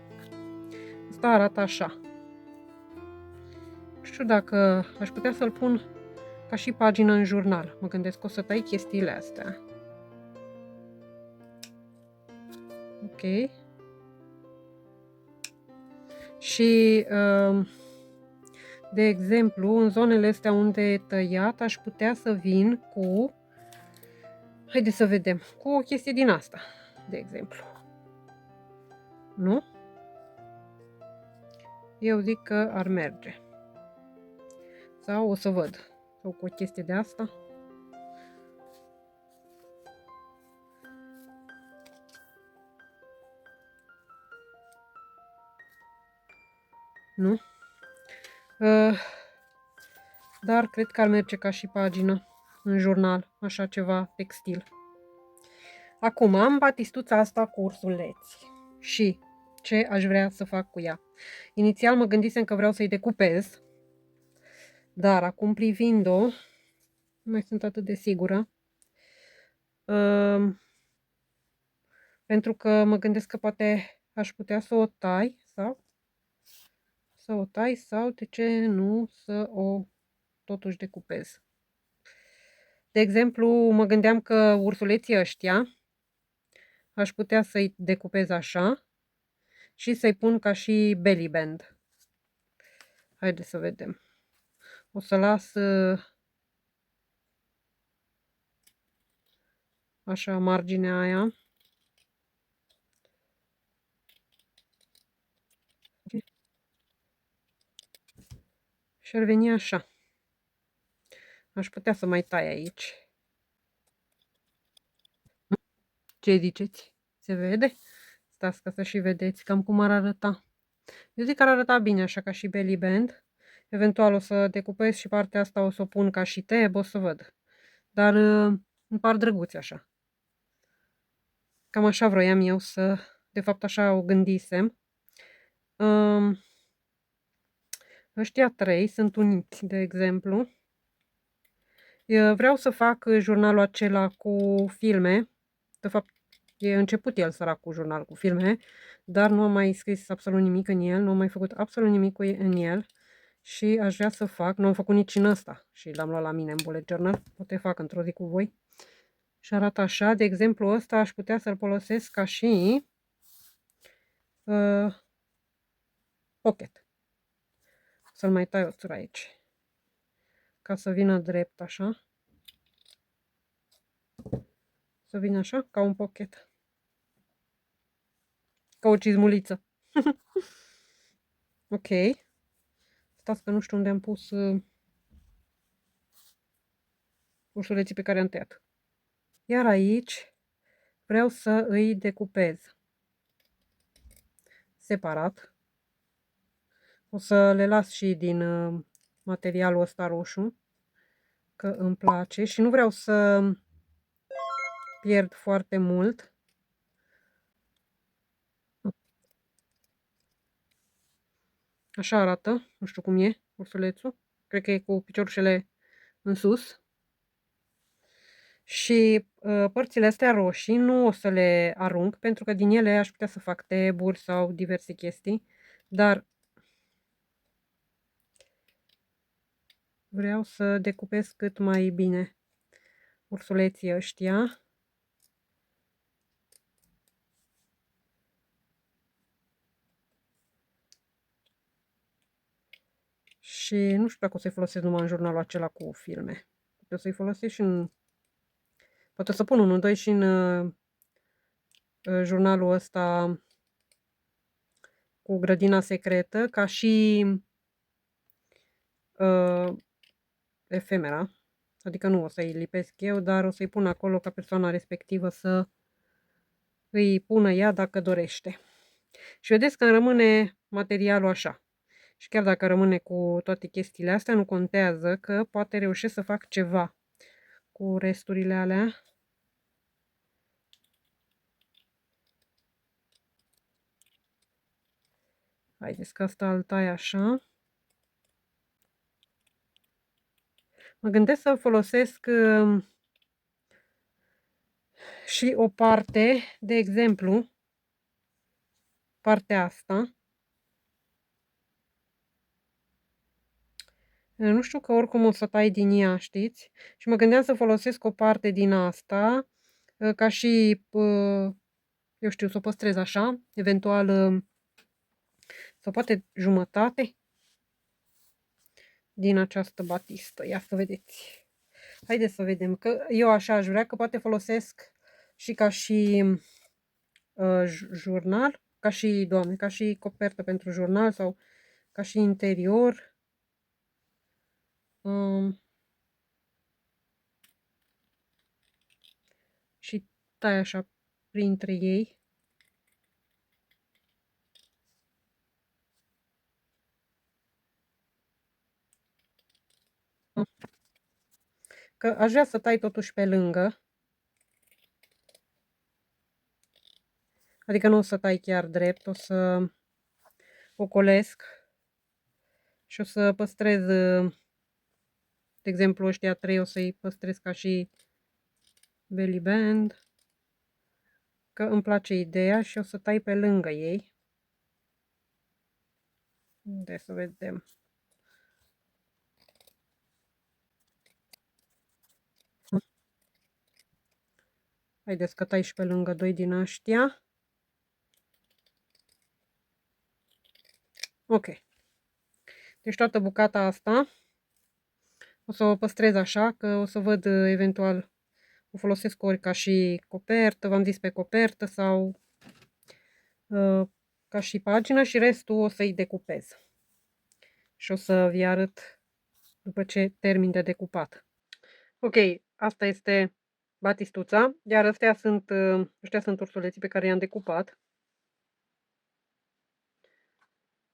S1: arată așa. Nu știu dacă aș putea să-l pun ca și pagină în jurnal. Mă gândesc că o să tai chestiile astea. Ok. Și, de exemplu, în zonele astea unde e tăiat, aș putea să vin cu... Haideți să vedem. Cu o chestie din asta, de exemplu. Nu? Eu zic că ar merge. Sau o să văd. Sau cu o chestie de asta. Nu? Dar cred că ar merge ca și pagină în jurnal, așa ceva textil. Acum am batistuța asta cu ursuleți și ce aș vrea să fac cu ea. Inițial mă gândisem că vreau să-i decupez, dar acum privind-o, nu mai sunt atât de sigură. Pentru că mă gândesc că poate aș putea să o tai sau de ce nu să o totuși decupez. De exemplu, mă gândeam că ursuleții ăștia aș putea să-i decupez așa și să-i pun ca și belly band. Haideți să vedem. O să las așa marginea aia. Și ar veni așa. Aș putea să mai tai aici. Ce ziceți? Se vede? Stați ca să și vedeți cam cum ar arăta. Eu zic că ar arăta bine așa ca și belly band. Eventual o să decupez și partea asta, o să o pun ca și tab, o să văd. Dar îmi par drăguți așa. Cam așa vroiam eu să... De fapt așa o gândisem. Ăștia trei sunt uniți, de exemplu. Eu vreau să fac jurnalul acela cu filme. De fapt, e început el sărac cu jurnal cu filme, dar nu am mai scris absolut nimic în el, nu am mai făcut absolut nimic în el și aș vrea să fac, nu am făcut nici în ăsta și l-am luat la mine în bullet journal, poate fac într-o zi cu voi. Și arată așa, de exemplu ăsta aș putea să-l folosesc ca și pocket. Să-l mai tai o țură aici, ca să vină drept așa. Să vină așa, ca un pocket. Ca o cizmuliță. Ok. Stați că nu știu unde am pus ursuleții pe care am tăiat. Iar aici vreau să îi decupez separat. O să le las și din materialul ăsta roșu, că îmi place și nu vreau să pierd foarte mult. Așa arată, nu știu cum e ursulețul. Cred că e cu piciorușele în sus. Și părțile astea roșii nu o să le arunc, pentru că din ele aș putea să fac taburi sau diverse chestii, dar vreau să decupez cât mai bine ursuleții ăștia. Și nu știu dacă o să-i folosesc numai în jurnalul acela cu filme. Poate o să-i folosesc și în... Poate o să pun unul, doi și în jurnalul ăsta cu grădina secretă, ca și efemera. Adică nu o să-i lipesc eu, dar o să-i pun acolo ca persoana respectivă să îi pună ea dacă dorește. Și vedeți că îmi rămâne materialul așa. Și chiar dacă rămâne cu toate chestiile astea, nu contează, că poate reușesc să fac ceva cu resturile alea. Haideți că asta îl tai așa. Mă gândesc să folosesc și o parte, de exemplu, partea asta. Nu știu că oricum o să tai din ea, știți? Și mă gândeam să folosesc o parte din asta, ca și, eu știu, să o păstrez așa, eventual, sau poate jumătate din această batistă. Ia să vedeți. Haideți să vedem, că eu așa aș vrea, că poate folosesc și ca și jurnal, ca și, Doamne, ca și copertă pentru jurnal sau ca și interior. Și tai așa printre ei. Că aș vrea să tai totuși pe lângă. Adică nu o să tai chiar drept, o să ocolesc și o să păstrez, de exemplu, ăștia 3 o să-i păstrez ca și belly band, că îmi place ideea, și o să tai pe lângă ei. De să vedem. Haideți că tai și pe lângă 2 din ăștia. Ok. Deci toată bucata asta o să o păstrez așa, că o să văd eventual, o folosesc ori ca și copertă, v-am zis, pe copertă, sau ca și pagină, și restul o să-i decupez. Și o să vi arăt după ce termin de decupat. Ok, asta este batistuța, iar ăștia sunt ursuleții pe care i-am decupat.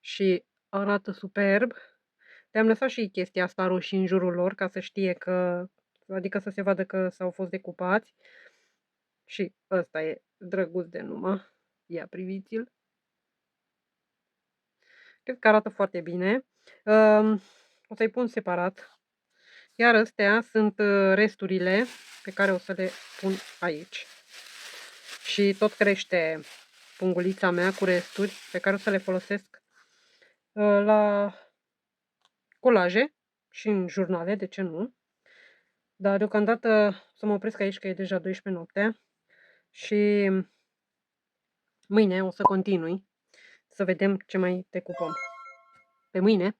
S1: Și arată superb. Le-am lăsat și chestia asta roșie în jurul lor, ca să știe că, adică să se vadă că s-au fost decupați. Și ăsta e drăguț de numai. Ia, priviți-l. Cred că arată foarte bine. O să-i pun separat. Iar astea sunt resturile pe care o să le pun aici. Și tot crește pungulița mea cu resturi pe care o să le folosesc la colaje și în jurnale, de ce nu? Dar deocamdată să mă opresc aici, că e deja 12 noaptea. Și mâine o să continui să vedem ce mai decupăm. Pe mâine!